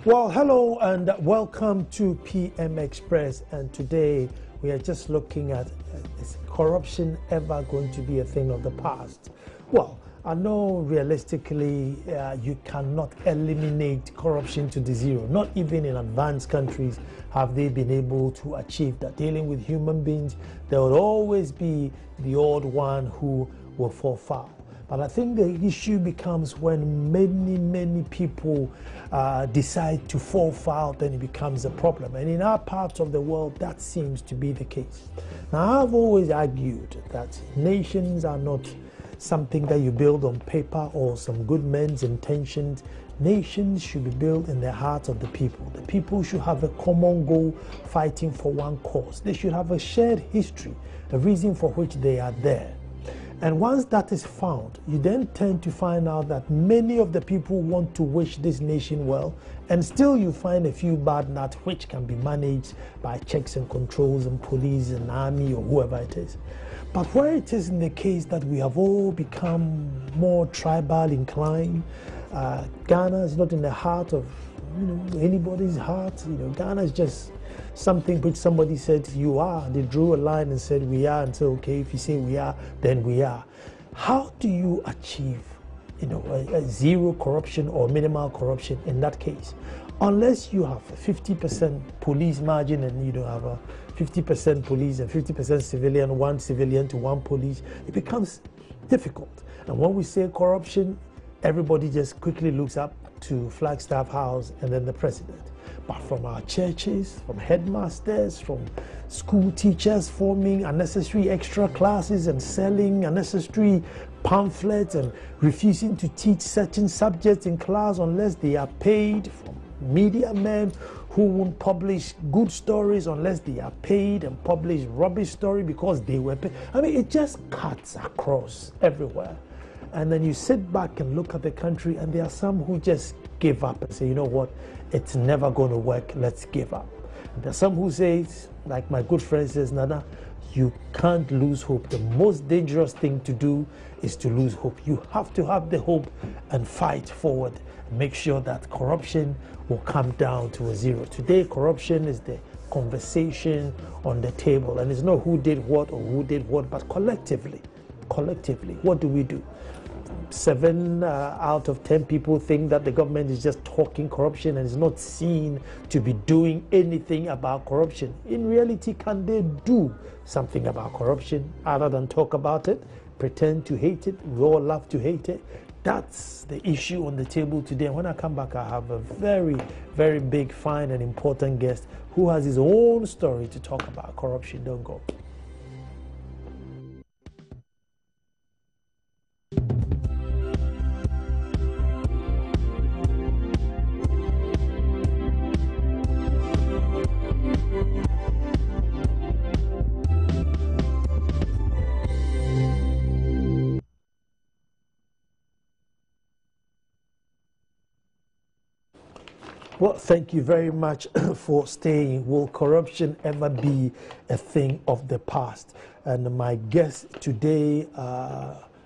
Well, hello and welcome to PM Express. And today we are just looking at is corruption ever going to be a thing of the past? Well, I know realistically you cannot eliminate corruption to the zero. Not even in advanced countries have they been able to achieve that. Dealing with human beings, there will always be the odd one who will fall foul. But I think the issue becomes when many people decide to fall foul, then it becomes a problem. And in our part of the world, that seems to be the case. Now, I've always argued that nations are not something that you build on paper or some good men's intentions. Nations should be built in the heart of the people. The people should have a common goal, fighting for one cause. They should have a shared history, a reason for which they are there. And once that is found, you then tend to find out that many of the people want to wish this nation well, and still you find a few bad nuts which can be managed by checks and controls and police and army or whoever it is. But where it is in the case that we have all become more tribal inclined, Ghana is not in the heart of anybody's heart. Ghana is just something which somebody said you are. They drew a line and said we are, and said okay, if you say we are, then we are. How do you achieve a zero corruption or minimal corruption in that case? Unless you have a 50% police margin and you don't have a 50% police and 50% civilian, one civilian to one police, it becomes difficult. And when we say corruption, everybody just quickly looks up to Flagstaff House and then the president. But from our churches, from headmasters, from school teachers forming unnecessary extra classes and selling unnecessary pamphlets and refusing to teach certain subjects in class unless they are paid, from media men who won't publish good stories unless they are paid and publish rubbish story because they were paid. I mean, it just cuts across everywhere. And then you sit back and look at the country, and there are some who just give up and say, you know what, it's never going to work, let's give up. And there are some who say, like my good friend says, Nana, you can't lose hope. The most dangerous thing to do is to lose hope. You have to have the hope and fight forward. Make sure that corruption will come down to a zero. Today, corruption is the conversation on the table, and it's not who did what or who did what, but collectively, what do we do? 7 out of 10 people think that the government is just talking corruption and is not seen to be doing anything about corruption. In reality, can they do something about corruption other than talk about it, pretend to hate it? We all love to hate it. That's the issue on the table today. And when I come back, I have a very big, fine and important guest who has his own story to talk about corruption. Don't go. Well, thank you very much for staying. Will corruption ever be a thing of the past? And my guest today,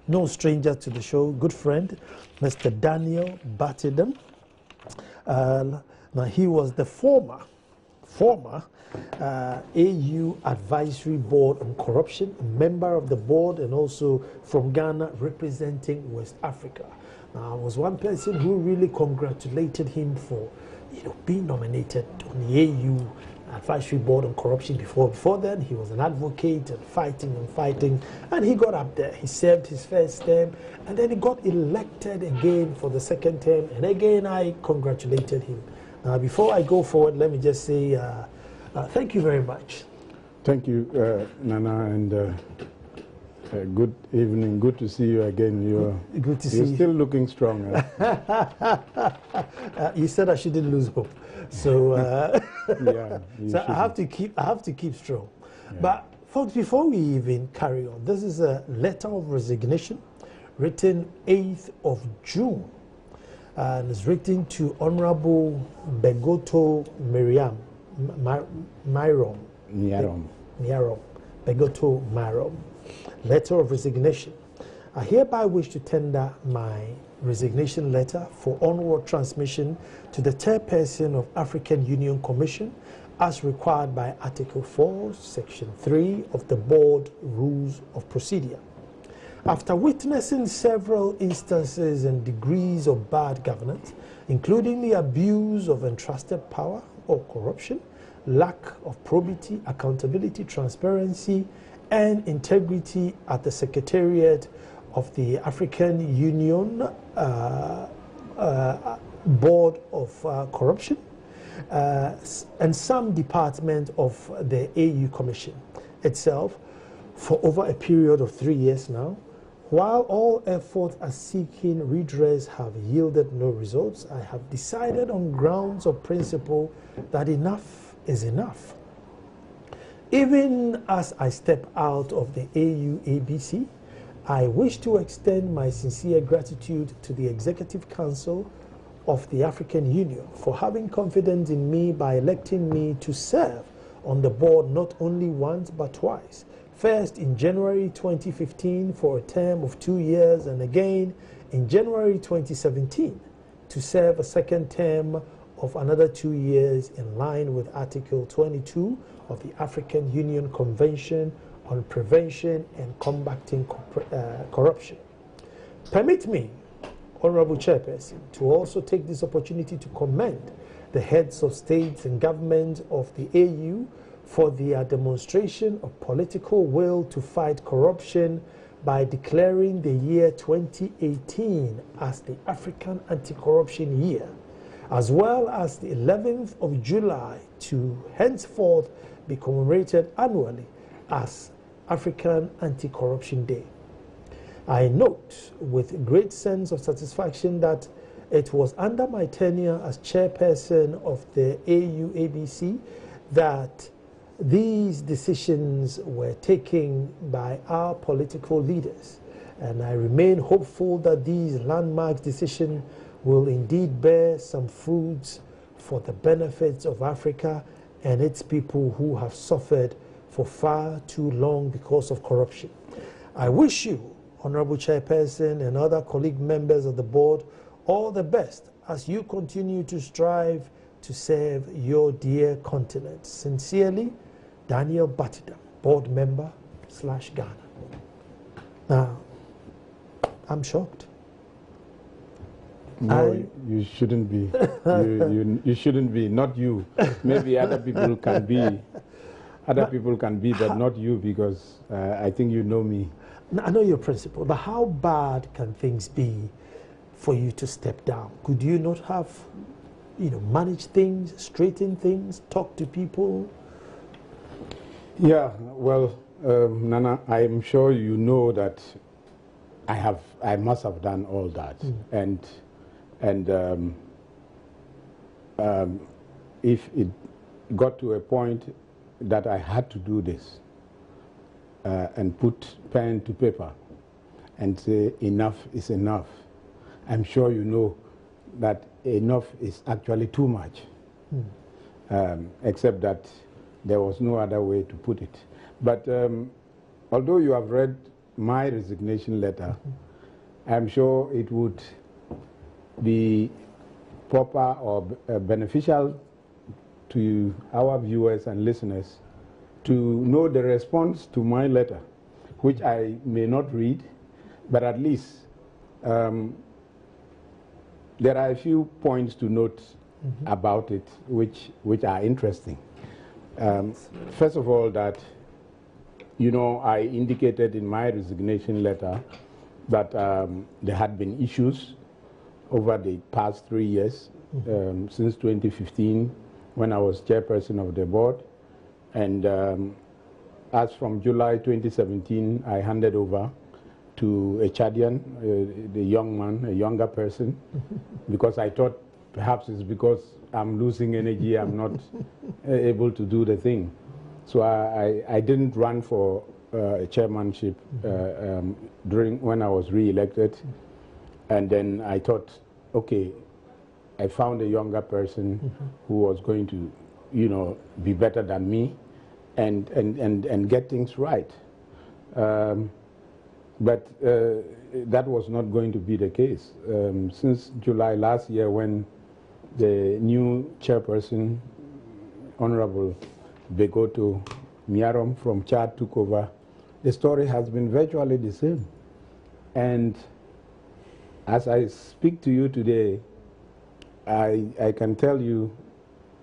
no stranger to the show, good friend, Mr. Daniel Batidam. Now, he was the former AU Advisory Board on Corruption, member of the board, and also from Ghana representing West Africa. Now, I was one person who really congratulated him for being nominated on the AU Advisory Board on Corruption before. Before then, he was an advocate and fighting, and he got up there. He served his first term, and then he got elected again for the second term, and again, I congratulated him. Now, before I go forward, let me just say thank you very much. Thank you, Nana, and good evening. Good to see you again. You're still looking strong. You said I shouldn't lose hope, so yeah. So I have to keep strong. Yeah. But folks, before we even carry on, this is a letter of resignation, written 8th of June, and it's written to Honorable Begoto Myrom. Begoto Myrom. Letter of resignation. I hereby wish to tender my resignation letter for onward transmission to the chairperson of African Union Commission as required by Article 4, Section 3 of the Board Rules of Procedure. After witnessing several instances and degrees of bad governance, including the abuse of entrusted power or corruption, lack of probity, accountability, transparency, and integrity at the Secretariat of the African Union Board of Corruption, and some department of the AU Commission itself for over a period of 3 years now. While all efforts at seeking redress have yielded no results, I have decided on grounds of principle that enough is enough. Even as I step out of the AU-ABC, I wish to extend my sincere gratitude to the Executive Council of the African Union for having confidence in me by electing me to serve on the board not only once but twice. First in January 2015 for a term of 2 years, and again in January 2017 to serve a second term of another 2 years in line with Article 22 of the African Union Convention on Prevention and Combating Corruption. Permit me, Honorable Chairperson, to also take this opportunity to commend the heads of states and government of the AU for their demonstration of political will to fight corruption by declaring the year 2018 as the African Anti-Corruption Year, as well as the 11th of July to henceforth be commemorated annually as African Anti-Corruption Day. I note with great sense of satisfaction that it was under my tenure as chairperson of the AU-ABC that these decisions were taken by our political leaders, and I remain hopeful that these landmark decisions will indeed bear some fruits for the benefits of Africa and its people who have suffered for far too long because of corruption. I wish you, Honorable Chairperson, and other colleague members of the board all the best as you continue to strive to serve your dear continent. Sincerely, Daniel Batidam, board member / Ghana. Now, I'm shocked. No, you shouldn't be. You shouldn't be. Not you. Maybe other people can be. Other people can be, but not you, because I think you know me. I know your principle, but how bad can things be for you to step down? Could you not have, manage things, straighten things, talk to people? Yeah, well, Nana, I am sure you know that I must have done all that, and if it got to a point that I had to do this and put pen to paper and say enough is enough, I'm sure you know that enough is actually too much, except that there was no other way to put it. But although you have read my resignation letter, I'm sure it would be proper or beneficial to our viewers and listeners to know the response to my letter, which I may not read, but at least there are a few points to note about it which are interesting. First of all, that, I indicated in my resignation letter that there had been issues over the past 3 years, since 2015, when I was chairperson of the board. And as from July 2017, I handed over to a Chadian, the young man, a younger person, because I thought perhaps it's because I'm losing energy, I'm not able to do the thing. So I didn't run for a chairmanship when I was re-elected. And then I thought, okay, I found a younger person who was going to, be better than me and get things right. But that was not going to be the case. Since July last year, when the new chairperson, Honorable Begoto Miarom from Chad took over, the story has been virtually the same. And as I speak to you today, I can tell you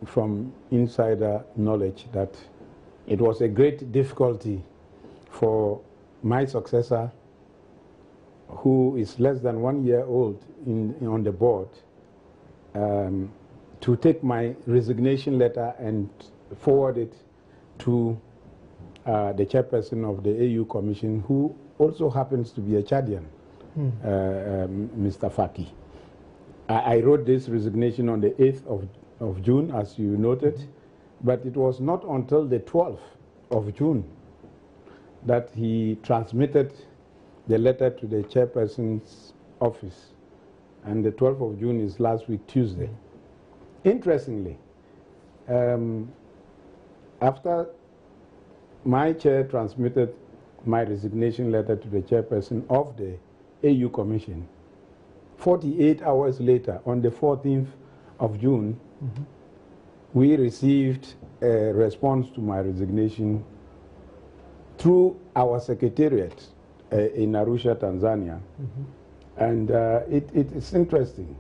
from insider knowledge that it was a great difficulty for my successor, who is less than 1 year old on the board, to take my resignation letter and forward it to the chairperson of the AU Commission, who also happens to be a Chadian, Mr. Faki. I wrote this resignation on the 8th of June, as you noted, but it was not until the 12th of June that he transmitted the letter to the chairperson's office. And the 12th of June is last week, Tuesday. Interestingly, after my chair transmitted my resignation letter to the chairperson of the AU Commission, 48 hours later, on the 14th of June, we received a response to my resignation through our secretariat in Arusha, Tanzania. And it's interesting.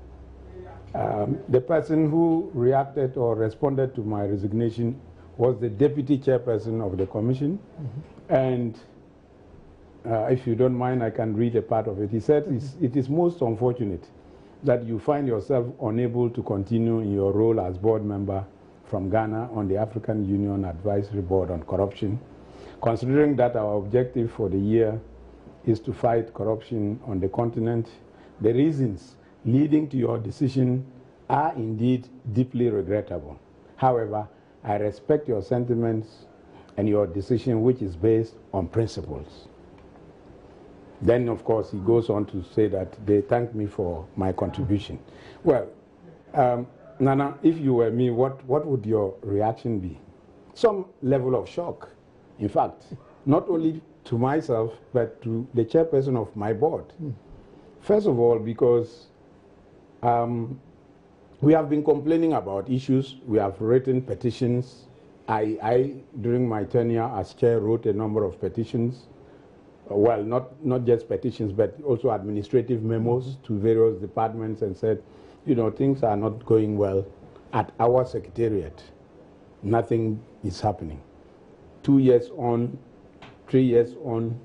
The person who reacted or responded to my resignation was the deputy chairperson of the commission. And if you don't mind, I can read a part of it. He said, it is most unfortunate that you find yourself unable to continue in your role as board member from Ghana on the African Union Advisory Board on Corruption, considering that our objective for the year is to fight corruption on the continent. The reasons leading to your decision are indeed deeply regrettable. However, I respect your sentiments and your decision, which is based on principles. Then, of course, he goes on to say that they thank me for my contribution. Well, Nana, if you were me, what would your reaction be? Some level of shock. In fact, not only to myself, but to the chairperson of my board. First of all, because we have been complaining about issues. We have written petitions. I, during my tenure as chair, wrote a number of petitions. Well, not just petitions, but also administrative memos to various departments, and said, you know, things are not going well at our secretariat. Nothing is happening. 2 years on, 3 years on,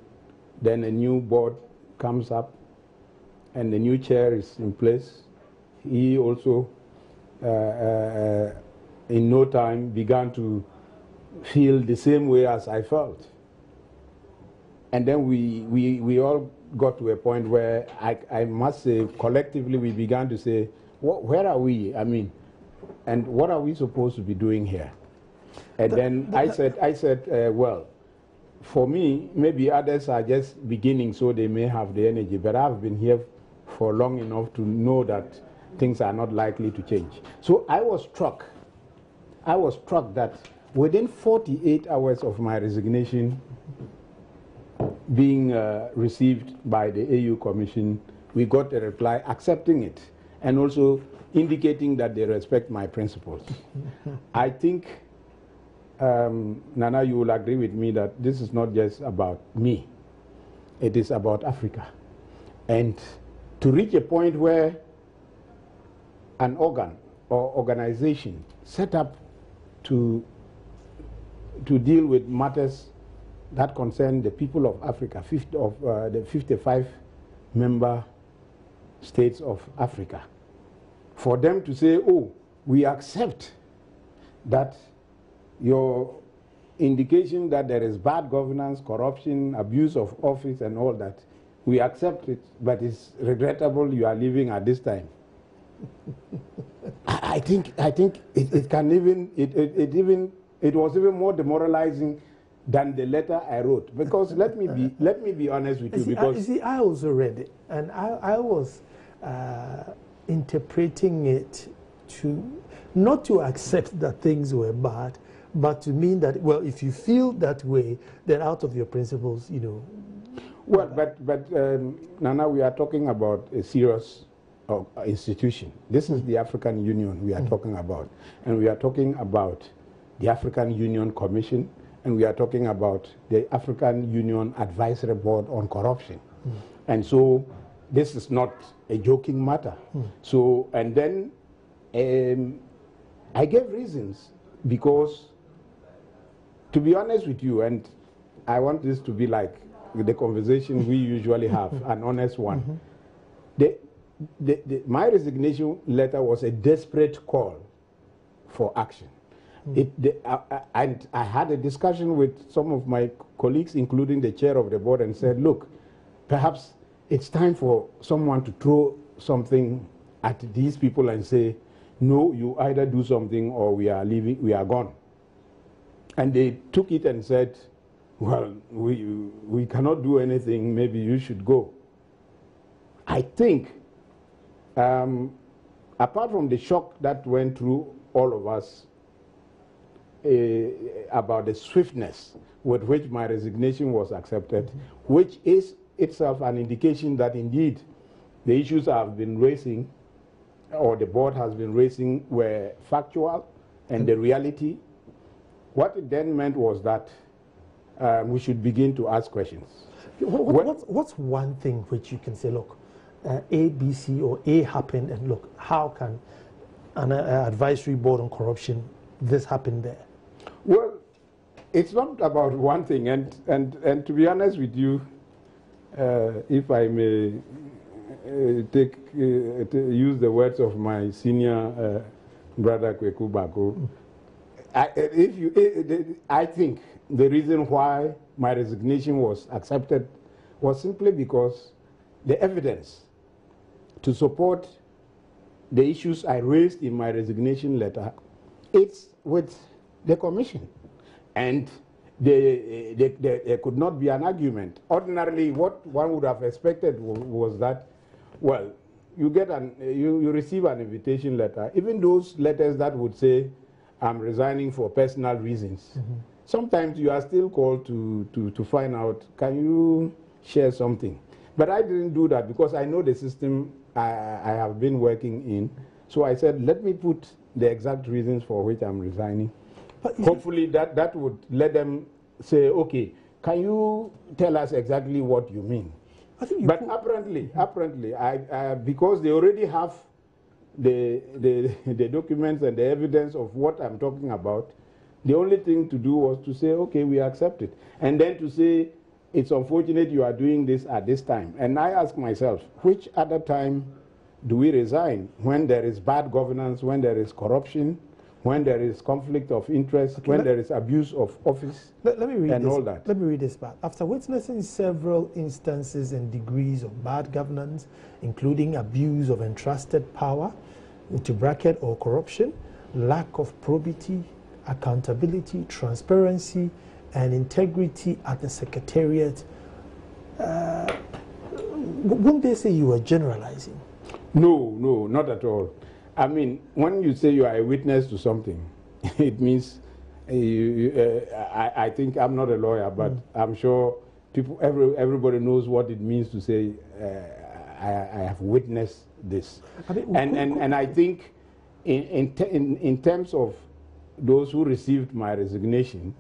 then a new board comes up and the new chair is in place. He also, in no time, began to feel the same way as I felt. And then we all got to a point where I must say, collectively, we began to say, where are we? I mean, and what are we supposed to be doing here? And then I said, well, for me, maybe others are just beginning, so they may have the energy, but I've been here for long enough to know that things are not likely to change. So I was struck that within 48 hours of my resignation being received by the AU Commission, we got a reply accepting it and also indicating that they respect my principles. I think, Nana, you will agree with me that this is not just about me. It is about Africa. And to reach a point where an organ or organization set up to deal with matters that concern the people of Africa, the 55 member states of Africa, for them to say, oh, we accept that your indication that there is bad governance, corruption, abuse of office and all that, we accept it, but it's regrettable you are leaving at this time. I think it can even, it was even more demoralizing than the letter I wrote, because let me be honest with you, because you see, I also read it, and I was interpreting it to not to accept that things were bad, but to mean that, well, if you feel that way, then out of your principles, you know. Well, but Nana, we are talking about a serious institution. This is the African Union we are talking about. And we are talking about the African Union Commission, and we are talking about the African Union Advisory Board on Corruption. And so this is not a joking matter. So, and then I gave reasons because, to be honest with you, and I want this to be like the conversation we usually have, an honest one. My resignation letter was a desperate call for action. And I had a discussion with some of my colleagues, including the chair of the board, and said, look, perhaps it's time for someone to throw something at these people and say, no, you either do something or we are leaving, we are gone. And they took it and said, well, we cannot do anything, maybe you should go. I think, apart from the shock that went through all of us about the swiftness with which my resignation was accepted, which is itself an indication that indeed the issues I have been raising, or the board has been raising, were factual and the reality. What it then meant was that we should begin to ask questions. What's one thing which you can say, look, A, B, C, or A happened, and look, how can an advisory board on corruption, this happened there? Well, it's not about one thing, and to be honest with you, if I may use the words of my senior brother Kweku Bako, I think the reason why my resignation was accepted was simply because the evidence to support the issues I raised in my resignation letter, it's with the commission. And there could not be an argument. Ordinarily, what one would have expected was that, well, you receive an invitation letter. Even those letters that would say, I'm resigning for personal reasons. Sometimes you are still called to find out, can you share something? But I didn't do that because I know the system I have been working in. So I said, let me put the exact reasons for which I'm resigning. But hopefully that would let them say, okay, can you tell us exactly what you mean? But apparently, because they already have the documents and the evidence of what I'm talking about, the only thing to do was to say, okay, we accept it. And then to say, it's unfortunate you are doing this at this time. And I ask myself, which other time do we resign? When there is bad governance, when there is corruption, when there is conflict of interest, when there is abuse of office, let me read and this, all that. Let me read this part. After witnessing several instances and degrees of bad governance, including abuse of entrusted power, into bracket or corruption, lack of probity, accountability, transparency, and integrity at the Secretariat, wouldn't they say you were generalizing? No, not at all. I mean, when you say you are a witness to something, it means I think I'm not a lawyer, but I'm sure everybody knows what it means to say I have witnessed this. I mean, and I think in terms of those who received my resignation,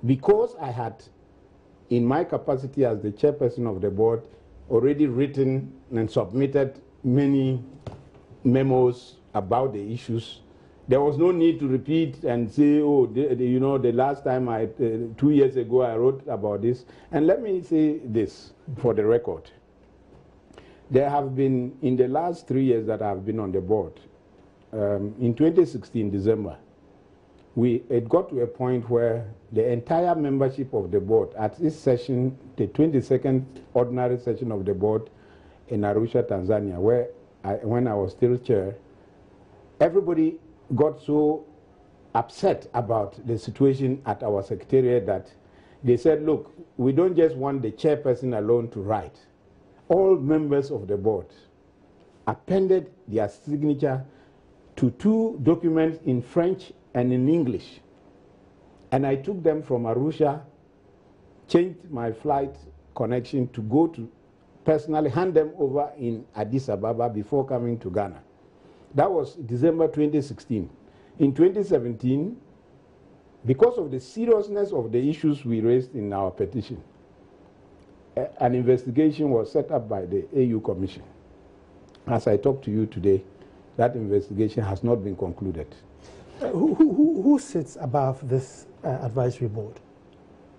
because I had, in my capacity as the chairperson of the board, already written and submitted many memos about the issues, there was no need to repeat and say, oh, the last time 2 years ago I wrote about this. And let me say this for the record. There have been, in the last 3 years that I've been on the board, in 2016, December, it got to a point where the entire membership of the board at this session, the 22nd ordinary session of the board in Arusha, Tanzania, where when I was still chair, everybody got so upset about the situation at our secretariat that they said, look, we don't just want the chairperson alone to write. All members of the board appended their signature to 2 documents in French and in English. And I took them from Arusha, changed my flight, connection to go to personally hand them over in Addis Ababa before coming to Ghana. That was December 2016. In 2017, because of the seriousness of the issues we raised in our petition, an investigation was set up by the AU Commission. As I talk to you today, that investigation has not been concluded. Who sits above this advisory board?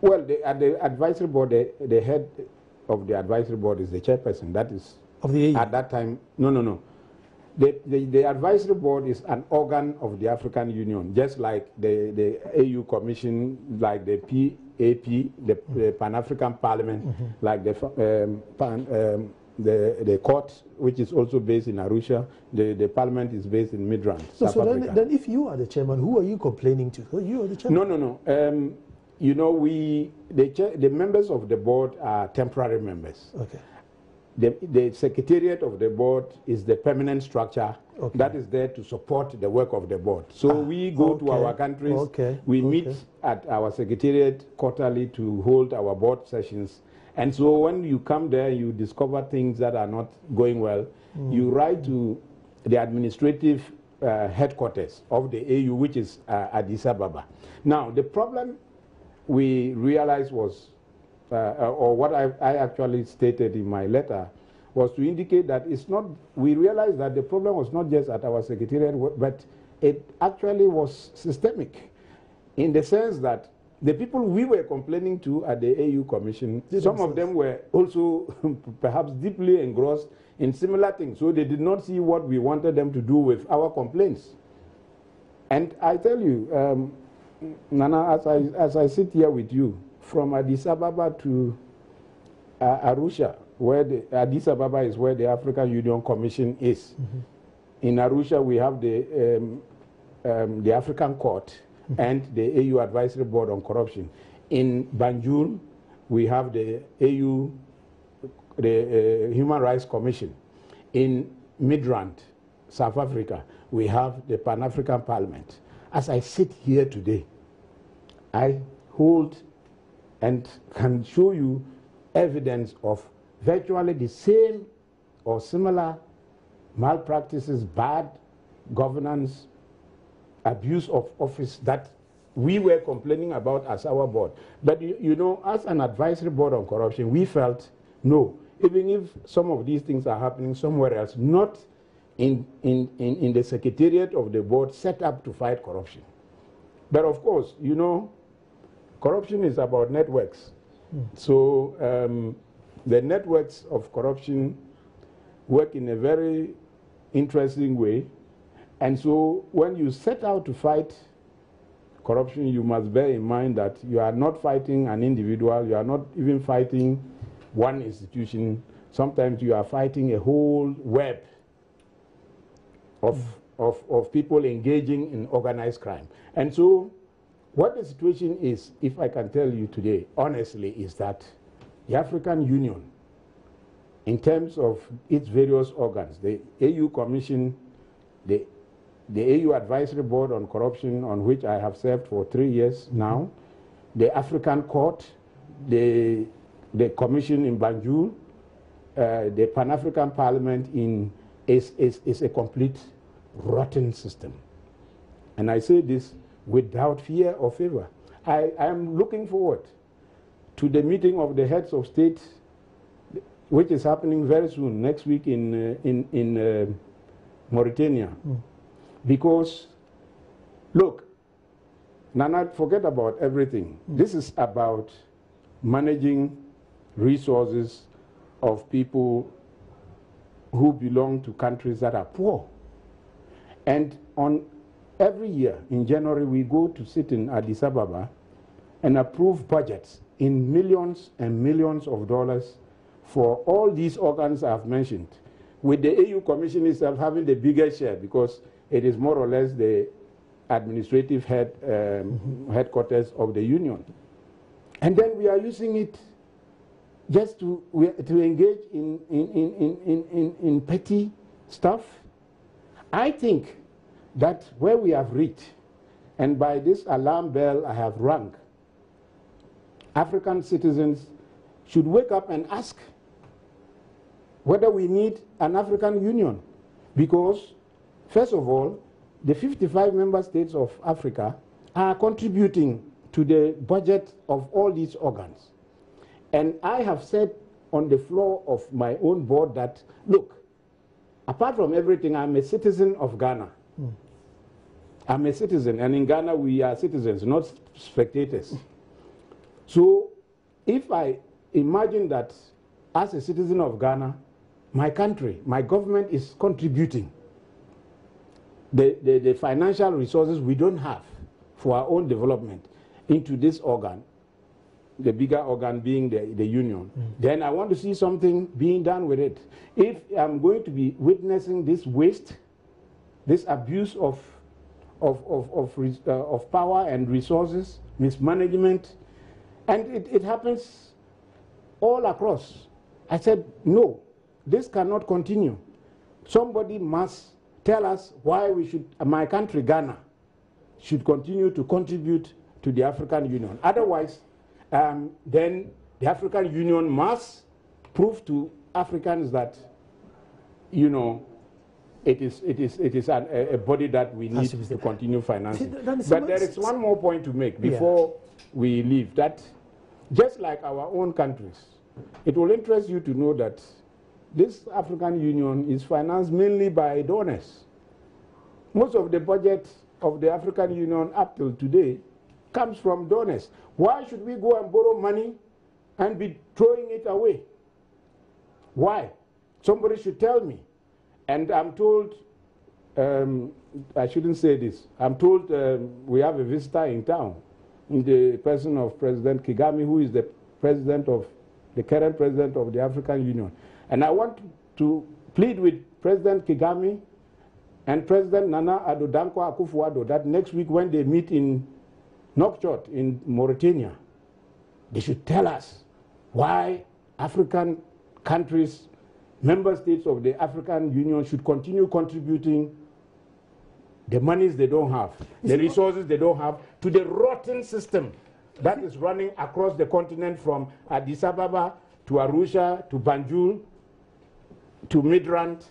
Well, at the advisory board, the head of the advisory board is the chairperson. That is of the AU. At that time. No. The advisory board is an organ of the African Union, just like the AU Commission, like the PAP, the Pan-African Parliament, like the court, which is also based in Arusha. The parliament is based in Midrand, South Africa. Then if you are the chairman, who are you complaining to? You are the chairman. No. You know, the members of the board are temporary members. Okay. The secretariat of the board is the permanent structure that is there to support the work of the board. So we go to our countries, we meet at our secretariat quarterly to hold our board sessions. And so when you come there, you discover things that are not going well, you write to the administrative headquarters of the AU, which is Addis Ababa. Now, the problem we realized was, or what I actually stated in my letter, was to indicate that it's not, we realized that the problem was not just at our secretariat, but it actually was systemic, in the sense that the people we were complaining to at the AU Commission, some of them were also perhaps deeply engrossed in similar things, so they did not see what we wanted them to do with our complaints. And I tell you, Nana, as I sit here with you, from Addis Ababa to Arusha, where Addis Ababa is where the African Union Commission is. In Arusha, we have the African Court and the AU Advisory Board on Corruption. In Banjul, we have the AU, the Human Rights Commission. In Midrand, South Africa, we have the Pan-African Parliament. As I sit here today, I hold and can show you evidence of virtually the same or similar malpractices, bad governance, abuse of office that we were complaining about as our board. But you know, as an advisory board on corruption, we felt, no, even if some of these things are happening somewhere else, not in the secretariat of the board set up to fight corruption. But of course, you know, corruption is about networks. So the networks of corruption work in a very interesting way. And so when you set out to fight corruption, you must bear in mind that you are not fighting an individual, you are not even fighting one institution. Sometimes you are fighting a whole web of people engaging in organized crime. And so what the situation is, if I can tell you today, honestly, is that the African Union, in terms of its various organs, the AU Commission, the AU Advisory Board on Corruption, on which I have served for 3 years now, the African Court, the Commission in Banjul, the Pan-African Parliament is a complete rotten system. And I say this without fear or favor. I am looking forward to the meeting of the heads of state, which is happening very soon, next week in Mauritania. Because, look, Nana, forget about everything. This is about managing resources of people who belong to countries that are poor. And on every year, in January, we go to sit in Addis Ababa and approve budgets in millions and millions of dollars for all these organs I've mentioned, with the AU Commission itself having the biggest share because it is more or less the administrative headquarters of the union. And then we are using it just to engage in petty stuff. I think that where we have reached, and by this alarm bell I have rung, African citizens should wake up and ask whether we need an African Union. Because, first of all, the 55 member states of Africa are contributing to the budget of all these organs. And I have said on the floor of my own board that, look, apart from everything, I'm a citizen of Ghana. I'm a citizen, and in Ghana we are citizens, not spectators. So if I imagine that as a citizen of Ghana, my country, my government is contributing the financial resources we don't have for our own development into this organ, the bigger organ being the union, then I want to see something being done with it. If I'm going to be witnessing this waste, this abuse of power and resources, mismanagement, and it happens all across. I said, no, this cannot continue. Somebody must tell us why we should, my country, Ghana, should continue to contribute to the African Union. Otherwise, then the African Union must prove to Africans that, you know, it is a body that we need to continue financing. But there is one more point to make before we leave, that just like our own countries, it will interest you to know that this African Union is financed mainly by donors. Most of the budget of the African Union up till today comes from donors. Why should we go and borrow money and be throwing it away? Why? Somebody should tell me. And I'm told, I shouldn't say this, I'm told we have a visitor in town, in the person of President Kagame, who is the current president of the African Union. And I want to plead with President Kagame and President Nana Addo Dankwa Akufo-Addo that next week when they meet in Nouakchott in Mauritania, they should tell us why African countries, member states of the African Union, should continue contributing the monies they don't have, the resources they don't have, to the rotten system that is running across the continent from Addis Ababa to Arusha to Banjul to Midrand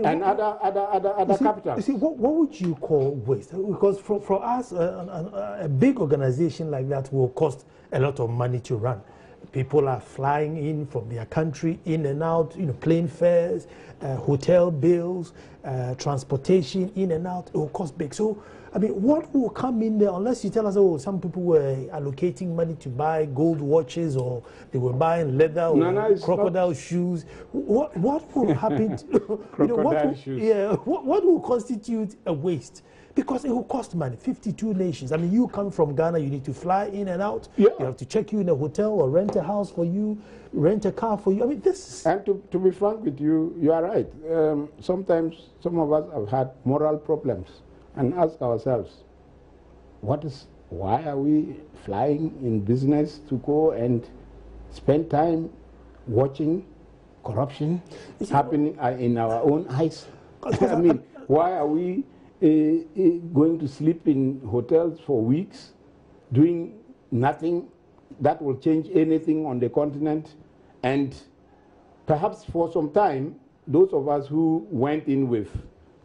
and other capitals. You see, what would you call waste? Because for us, a big organization like that will cost a lot of money to run. People are flying in from their country, in and out, you know, plane fares, hotel bills, transportation, in and out. It will cost big. So, I mean, what will come in there, unless you tell us, oh, some people were allocating money to buy gold watches, or they were buying leather or crocodile shoes. What will happen to, crocodile shoes? Yeah, what will constitute a waste? Because it will cost money. 52 nations. I mean, you come from Ghana, you need to fly in and out. Yeah. You have to check you in a hotel or rent a house for you, rent a car for you. I mean, this. And to be frank with you, you are right. Sometimes some of us have had moral problems and ask ourselves, why are we flying in business to go and spend time watching corruption happening in our own eyes? I mean, why are we going to sleep in hotels for weeks, doing nothing that will change anything on the continent? And perhaps for some time, those of us who went in with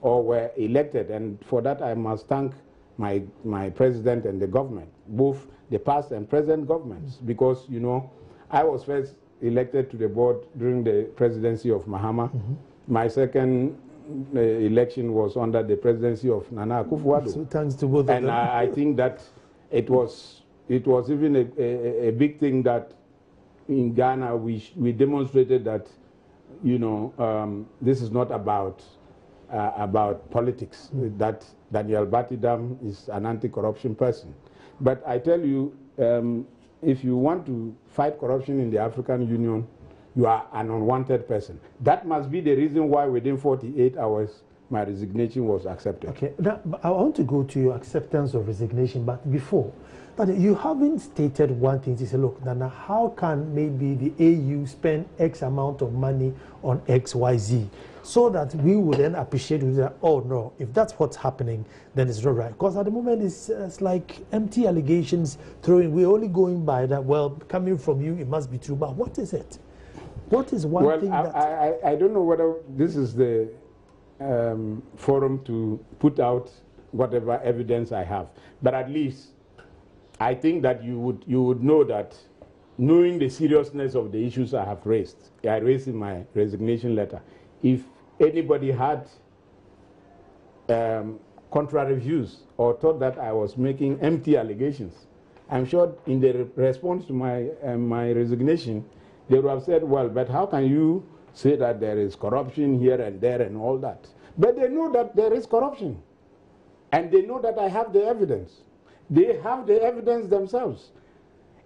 or were elected, and for that I must thank my president and the government, both the past and present governments, because, you know, I was first elected to the board during the presidency of Mahama. My second election was under the presidency of Nana Akufo-Addo. So thanks to both of them. And I think that it was even a big thing that in Ghana we demonstrated that, you know, this is not about politics, that Daniel Batidam is an anti-corruption person. But I tell you, if you want to fight corruption in the African Union, you are an unwanted person. That must be the reason why within 48 hours my resignation was accepted. Okay, now, I want to go to your acceptance of resignation, but before that, you haven't stated one thing. You say, look, Nana, how can maybe the AU spend X amount of money on XYZ so that we would then appreciate that, oh no, if that's what's happening, then it's not right. Because at the moment, it's like empty allegations throwing. We're only going by that, well, coming from you, it must be true. But what is it? What is one thing that... I don't know whether this is the forum to put out whatever evidence I have. But at least I think that you would know that, knowing the seriousness of the issues I have raised, I raised in my resignation letter, if anybody had contrary views or thought that I was making empty allegations, I'm sure in the response to my resignation, they would have said, well, but how can you say that there is corruption here and there and all that? But they know that there is corruption. And they know that I have the evidence. They have the evidence themselves.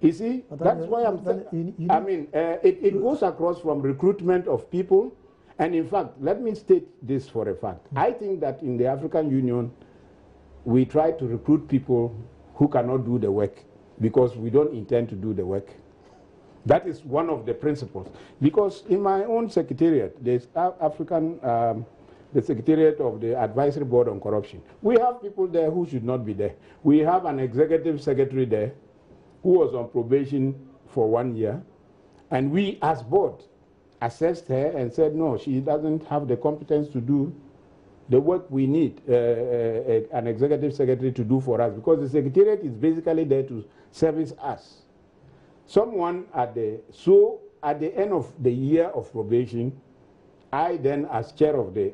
You see, that's why I'm saying, I mean, it goes across from recruitment of people. And in fact, let me state this for a fact. I think that in the African Union, we try to recruit people who cannot do the work because we don't intend to do the work. That is one of the principles. Because in my own secretariat, there's the Secretariat of the Advisory Board on Corruption. We have people there who should not be there. We have an executive secretary there who was on probation for 1 year. And we, as board, assessed her and said, no, she doesn't have the competence to do the work we need an executive secretary to do for us, because the Secretariat is basically there to service us. Someone at the end of the year of probation, I then, as chair of the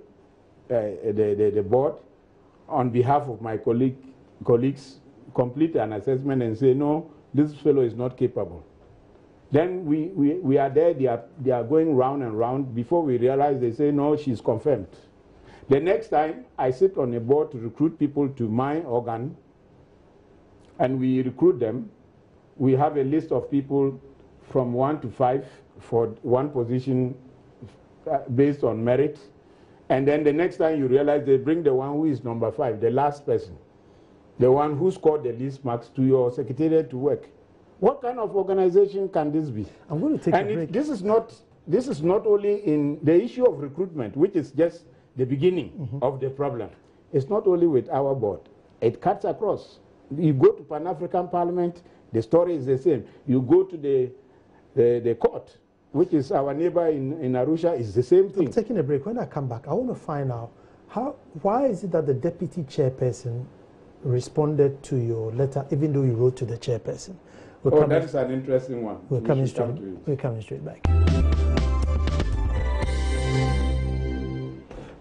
board, on behalf of my colleagues, complete an assessment and say, no, this fellow is not capable. Then we are there, they are going round and round. Before we realize, they say, no, she's confirmed. The next time, I sit on a board to recruit people to my organ, and we recruit them. We have a list of people from 1 to 5 for one position based on merit. And then the next time you realize, they bring the one who is number 5, the last person, the one who scored the least marks, to your secretariat to work. What kind of organization can this be? I'm going to take a break. This is not only in the issue of recruitment, which is just the beginning of the problem. It's not only with our board. It cuts across. You go to Pan-African Parliament, the story is the same. You go to the court, which is our neighbor in Arusha, is the same thing. I'm taking a break. When I come back, I want to find out why is it that the deputy chairperson responded to your letter, even though you wrote to the chairperson? That is an interesting one. We're coming straight back.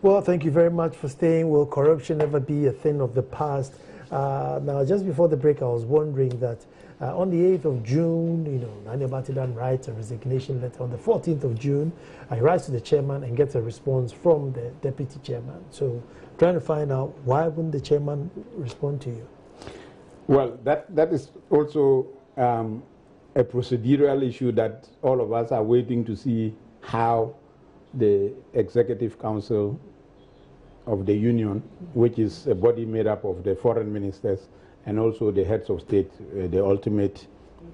Well, thank you very much for staying. Will corruption ever be a thing of the past? Now, just before the break, I was wondering that on the 8th of June, Batidam writes a resignation letter. On the 14th of June, I write to the chairman and get a response from the deputy chairman. So, trying to find out why wouldn't the chairman respond to you? Well, that is also a procedural issue that all of us are waiting to see how the Executive Council of the Union, which is a body made up of the foreign ministers and also the heads of state, the ultimate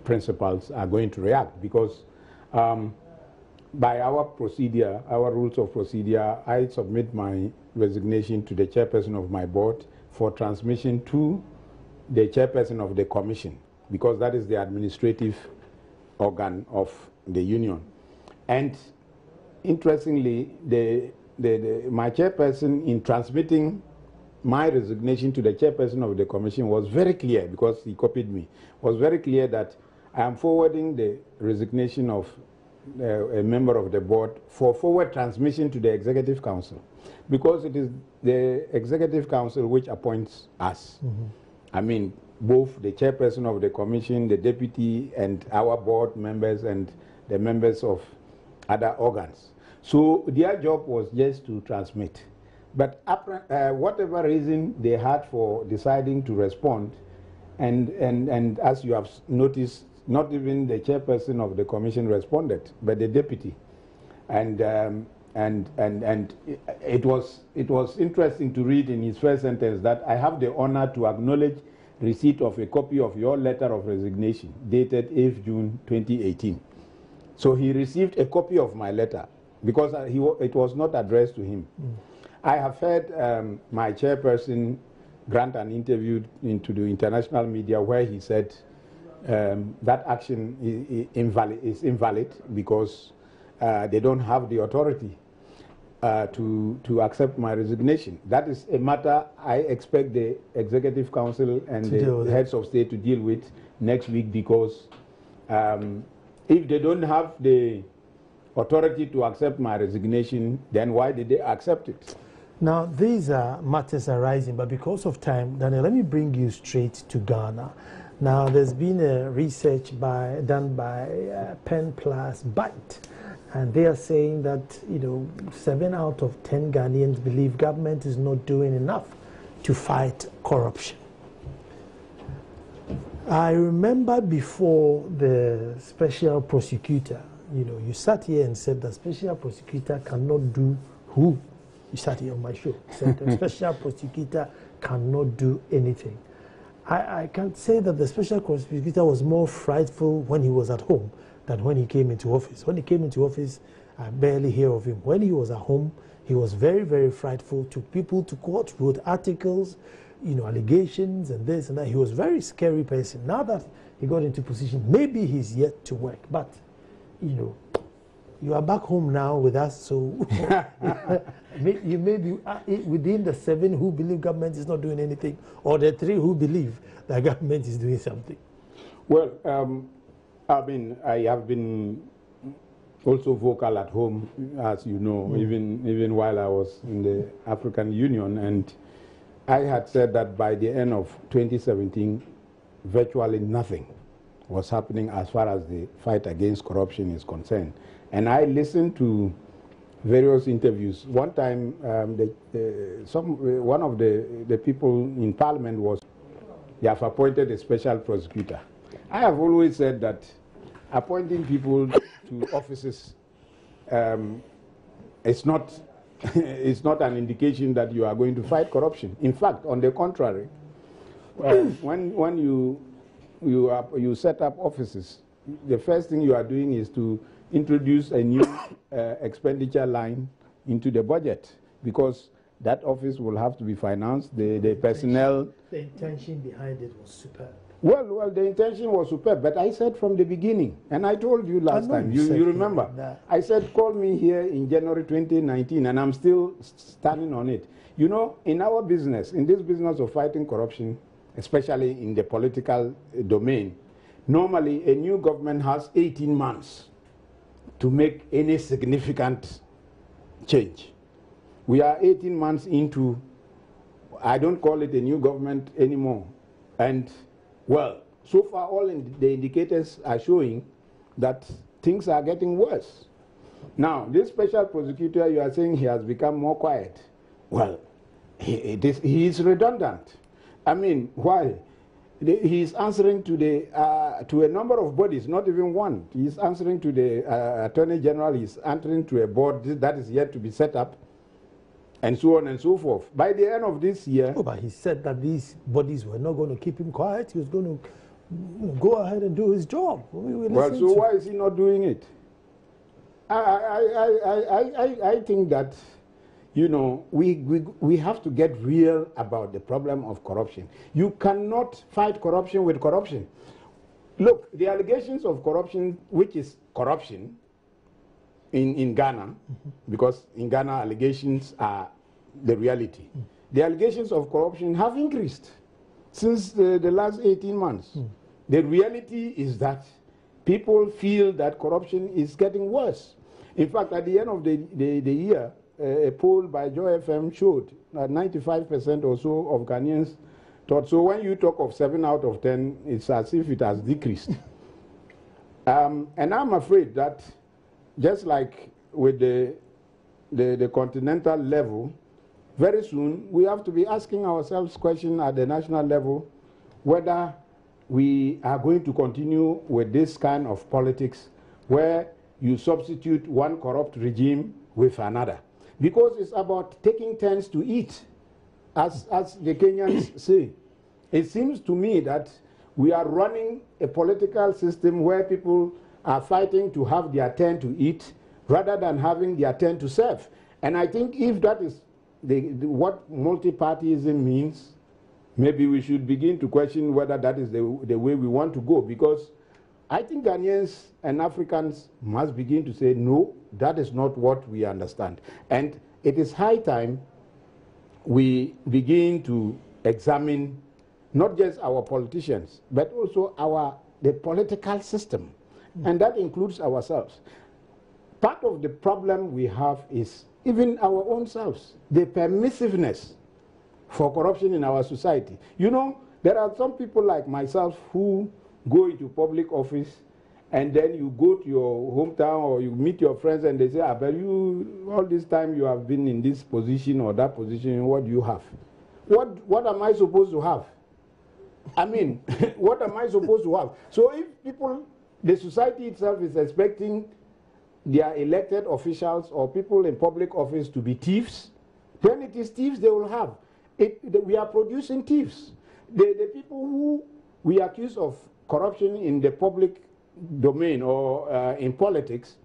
principals, are going to react. Because by our procedure, our rules of procedure, I submit my resignation to the chairperson of my board for transmission to the chairperson of the commission, because that is the administrative organ of the union. And interestingly, my chairperson, in transmitting my resignation to the chairperson of the commission, was very clear, because he copied me, was very clear that I am forwarding the resignation of a member of the board for forward transmission to the Executive Council, because it is the Executive Council which appoints us. I mean, both the chairperson of the commission, the deputy, and our board members, and the members of other organs. So their job was just to transmit. But whatever reason they had for deciding to respond, and as you have noticed, not even the chairperson of the commission responded, but the deputy. And And it was interesting to read in his first sentence that I have the honor to acknowledge receipt of a copy of your letter of resignation dated 8th June 2018. So he received a copy of my letter because it was not addressed to him. I have heard my chairperson grant an interview into the international media where he said that action is invalid because they don't have the authority to accept my resignation. That is a matter I expect the Executive Council and the heads of state to deal with next week, because if they don't have the authority to accept my resignation, then why did they accept it? Now, these are matters arising, but because of time, Daniel, let me bring you straight to Ghana. Now, there's been a research done by Pen Plus Byte, and they are saying that 7 out of 10 Ghanaians believe government is not doing enough to fight corruption. I remember before the special prosecutor, you sat here and said the special prosecutor cannot do who? You sat here on my show, said the special prosecutor cannot do anything. I can say that the special prosecutor was more frightful when he was at home than when he came into office. When he came into office, I barely hear of him. When he was at home, he was very, very frightful, took people to court, wrote articles, allegations and this and that. He was a very scary person. Now that he got into position, maybe he's yet to work, but, you are back home now with us, so you may be within the 7 who believe government is not doing anything, or the 3 who believe that government is doing something. Well, I have been also vocal at home, as you know, even while I was in the African Union, and I had said that by the end of 2017, virtually nothing was happening as far as the fight against corruption is concerned. And I listened to various interviews. One time, one of the people in Parliament was, they have appointed a special prosecutor. I have always said that appointing people to offices it's not an indication that you are going to fight corruption. In fact, on the contrary, when you set up offices, the first thing you are doing is to introduce a new expenditure line into the budget, because that office will have to be financed. The personnel. The intention behind it was superb. Well, the intention was superb, but I said from the beginning, and I told you last time, you remember, I said call me here in January 2019, and I'm still standing on it. In our business, in this business of fighting corruption, especially in the political domain, normally a new government has 18 months to make any significant change. We are 18 months into, I don't call it a new government anymore. And, well, so far all the indicators are showing that things are getting worse. Now, this special prosecutor, you are saying he has become more quiet. Well, he is redundant. I mean, why? He is answering to a number of bodies, not even one. He is answering to the Attorney General. He is answering to a board that is yet to be set up, and so on and so forth. By the end of this year... Oh, but he said that these bodies were not going to keep him quiet. He was going to go ahead and do his job. Well, so why is he not doing it? I think that, we have to get real about the problem of corruption. You cannot fight corruption with corruption. Look, the allegations of corruption, which is corruption in Ghana, because in Ghana allegations are the reality. The allegations of corruption have increased since the last 18 months. The reality is that people feel that corruption is getting worse. In fact, at the end of the year, a poll by Joy FM showed that 95% or so of Ghanaians thought. So when you talk of 7 out of 10, it's as if it has decreased. And I'm afraid that just like with the continental level, very soon we have to be asking ourselves questions at the national level whether we are going to continue with this kind of politics where you substitute one corrupt regime with another. Because it's about taking turns to eat, as the Kenyans say. It seems to me that we are running a political system where people are fighting to have their turn to eat rather than having their turn to serve. And I think if that is what multipartyism means, maybe we should begin to question whether that is the way we want to go, because I think Ghanaians and Africans must begin to say, no, that is not what we understand. And it is high time we begin to examine not just our politicians, but also the political system. And that includes ourselves. Part of the problem we have is even our own selves, the permissiveness for corruption in our society. You know, there are some people like myself who go into public office and then you go to your hometown or you meet your friends and they say, but you, all this time you have been in this position or that position, what do you have? What am I supposed to have? I mean, what am I supposed to have? So if people, the society itself is expecting their elected officials or people in public office to be thieves, then it is thieves they will have. We are producing thieves. The people who we accuse of corruption in the public domain or in politics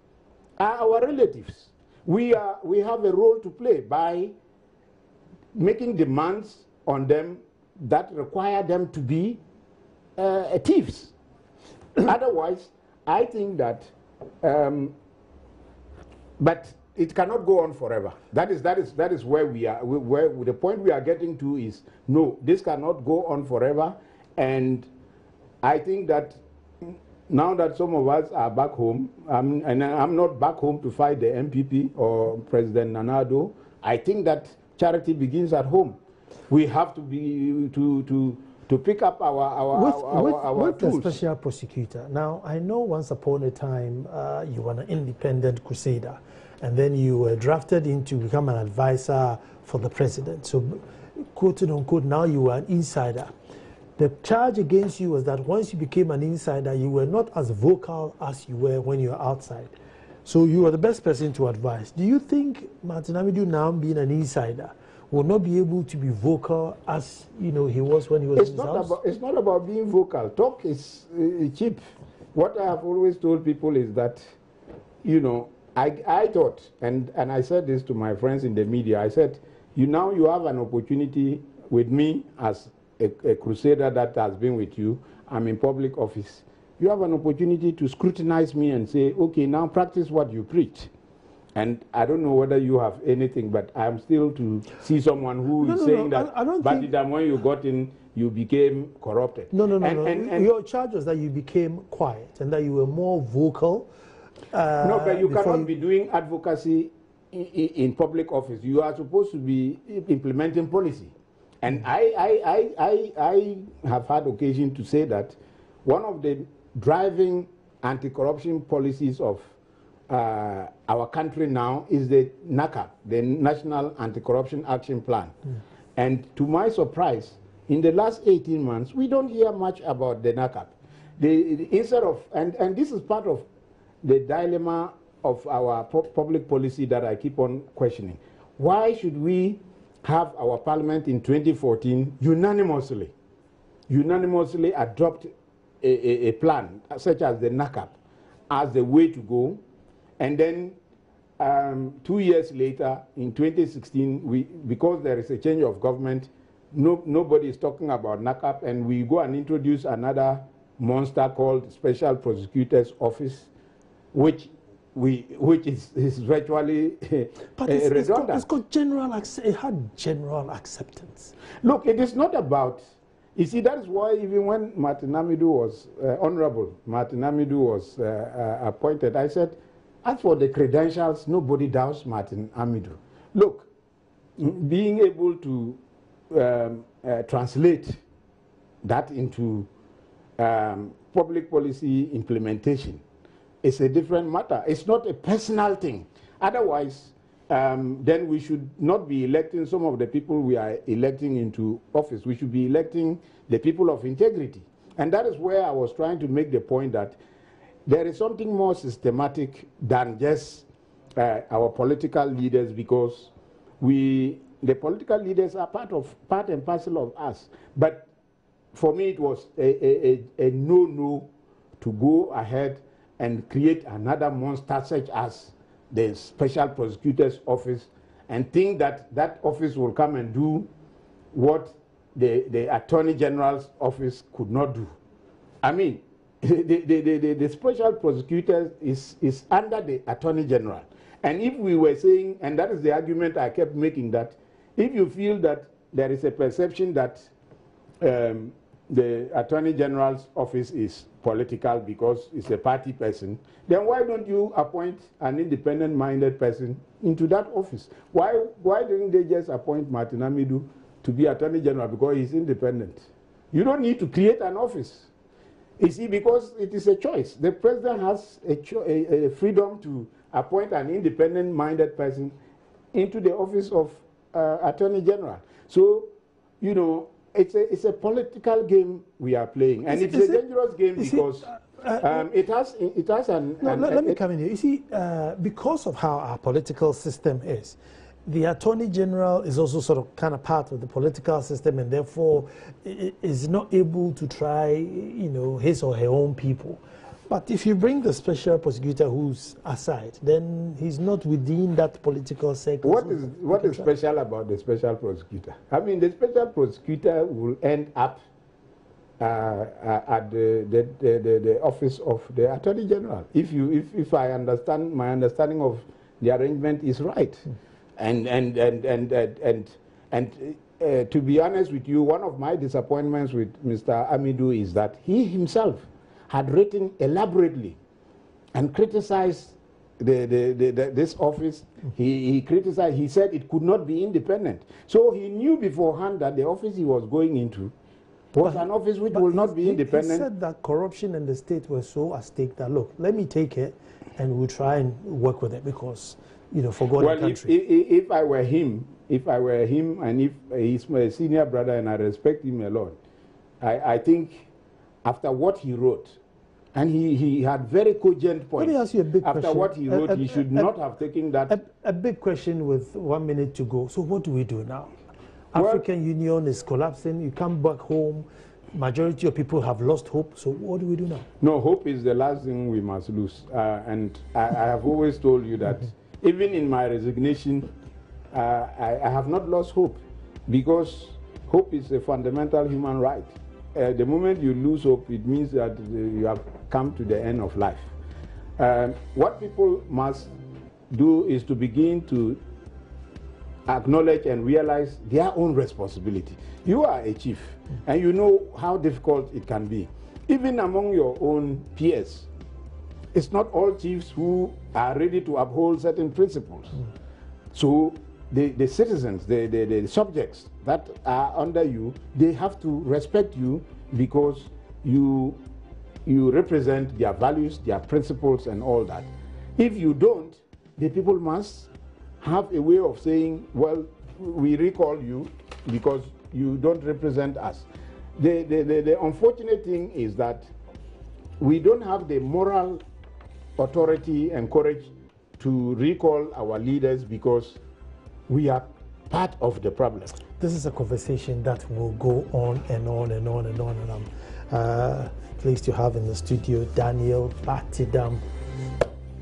are our relatives. We have a role to play by making demands on them that require them to be thieves. Otherwise, I think that, but it cannot go on forever. That is where we are. Where the point we are getting to is, no, this cannot go on forever. And I think that now that some of us are back home, and I'm not back home to fight the MPP or President Nana Addo, I think that charity begins at home. We have to be to pick up our with tools. the special prosecutor. Now, I know once upon a time you were an independent crusader, and then you were drafted in to become an advisor for the president. So, quote unquote, now you are an insider. The charge against you was that once you became an insider, you were not as vocal as you were when you were outside. So you were the best person to advise. Do you think Martin Amidu, now being an insider, will not be able to be vocal as he was when he was in his house? It's not about being vocal. Talk is cheap. What I have always told people is that, I thought, and I said this to my friends in the media, I said, you have an opportunity with me as a crusader that has been with you. I'm in public office. You have an opportunity to scrutinize me and say, okay, now practice what you preach. And I don't know whether you have anything, but I'm still to see someone who is saying that Batidam, when you got in, you became corrupted. No. Your charge was that you became quiet and that you were more vocal. No, but you cannot be doing advocacy in public office. You are supposed to be implementing policy. And I have had occasion to say that one of the driving anti-corruption policies of our country now is the NACAP, the National Anti-Corruption Action Plan. And to my surprise, in the last 18 months, we don't hear much about the NACAP. Instead of, and this is part of the dilemma of our public policy that I keep on questioning. Why should we have our parliament in 2014 unanimously adopt a plan such as the NACAP as the way to go, and then 2 years later, in 2016, because there is a change of government, nobody is talking about NACAP, and we go and introduce another monster called Special Prosecutor's Office, which is virtually redundant. It's got it had general acceptance. Look, it is not about, you see, that is why even when Martin Amidu was, Honorable Martin Amidu was appointed, I said, as for the credentials, nobody doubts Martin Amidu. Look, being able to translate that into public policy implementation is a different matter. It's not a personal thing. Otherwise, then we should not be electing some of the people we are electing into office. We should be electing the people of integrity. And that is where I was trying to make the point that there is something more systematic than just our political leaders, because the political leaders are part and parcel of us. But for me, it was a no-no to go ahead and create another monster such as the Special Prosecutor's Office and think that that office will come and do what the Attorney General's office could not do. I mean, the Special Prosecutor is under the Attorney General. And if we were saying, and that is the argument I kept making, that if you feel that there is a perception that the Attorney General's office is political because it's a party person, then why don't you appoint an independent-minded person into that office? Why didn't they just appoint Martin Amidu to be Attorney General because he's independent? You don't need to create an office. You see, because it is a choice. The president has a freedom to appoint an independent-minded person into the office of Attorney General. So, you know, it's a political game we are playing, and it's a dangerous game because it has an. No, let me come in here. You see, because of how our political system is, the Attorney General is also sort of kind of part of the political system, and therefore is not able to try, you know, his or her own people. But if you bring the Special Prosecutor who's aside, then he's not within that political circle. What is special about the Special Prosecutor? I mean, the Special Prosecutor will end up at the office of the Attorney General. If I understand, my understanding of the arrangement is right. And to be honest with you, one of my disappointments with Mr. Amidu is that he himself had written elaborately and criticized this office. He criticized, he said it could not be independent. So he knew beforehand that the office he was going into was an office which will not be independent. He said that corruption and the state were so at stake that, look, let me take it and we'll try and work with it because, you know, for God and country. If I were him, and if he's my senior brother and I respect him a lot, I think after what he wrote, and he had very cogent points. Let me ask you a big question. After what he wrote, he should not have taken that. A big question with 1 minute to go. So what do we do now? African Union is collapsing. You come back home. Majority of people have lost hope. So what do we do now? No, hope is the last thing we must lose. And I have always told you that even in my resignation, I have not lost hope, because hope is a fundamental human right. The moment you lose hope, it means that you have come to the end of life. What people must do is to begin to acknowledge and realize their own responsibility. You are a chief, and you know how difficult it can be. Even among your own peers, it's not all chiefs who are ready to uphold certain principles. So the citizens, the subjects that are under you, they have to respect you because you represent their values, their principles, and all that. If you don't, the people must have a way of saying, well, we recall you because you don't represent us. The unfortunate thing is that we don't have the moral authority and courage to recall our leaders because we are part of the problem. This is a conversation that will go on and on and on and on, and I'm pleased to have in the studio Daniel Batidam,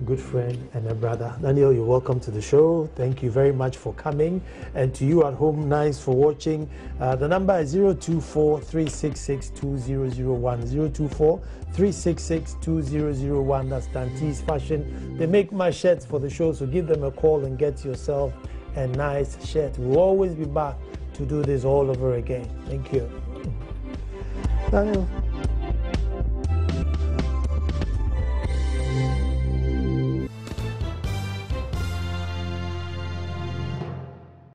good friend and a brother. Daniel, you're welcome to the show. Thank you very much for coming, and to you at home, nice for watching. The number is 024-366-2001, 024-366-2001. That's Dante's Fashion. They make my shirts for the show, so give them a call and get yourself a nice shirt. We'll always be back to do this all over again. Thank you. Daniel.